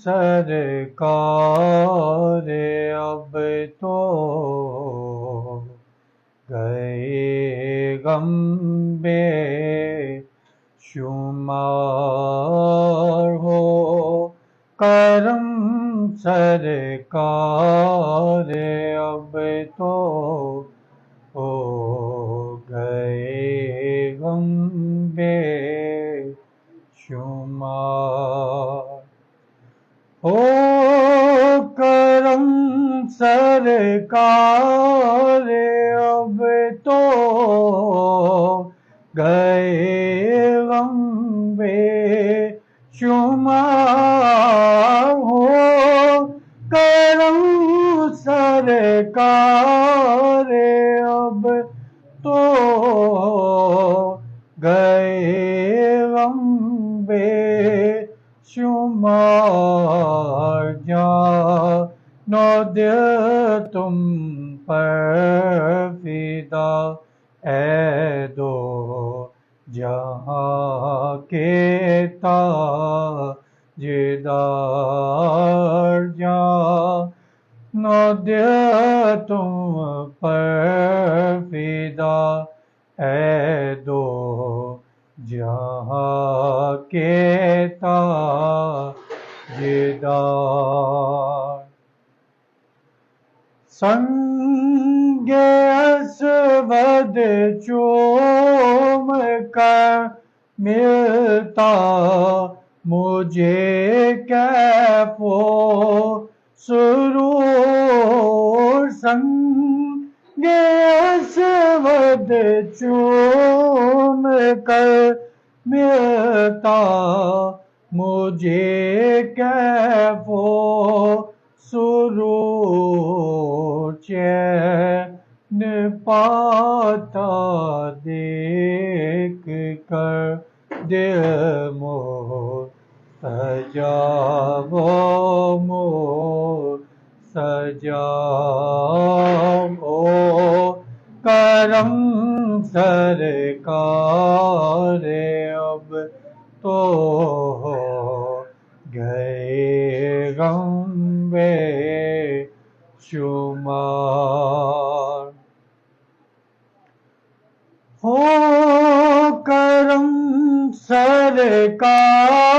सरकार अब तो गए गम बेशुमार हो करम सरकार अब तो हो गए गम बेशुमार हो करम सरकार अब तो गए गम बेशुमार हो करम सरकार अब तो गए गम बेशुमार जानो दिल तुम पर फिदा ऐ दो जहाँ के ताजदार जानो दिल तुम पर फिदा ऐ दो जहाँ के ताजदार संगे असवद चूम कर मिलता मुझे कैफो सुरूर संगे असवद चूम कर मिलता मुझे कैफो सुरूर चैन पाता देख कर दिल मोर सजाओ मोर सजाओ करम सरकार अब तो गए गम बेशुमार हो करम सरकार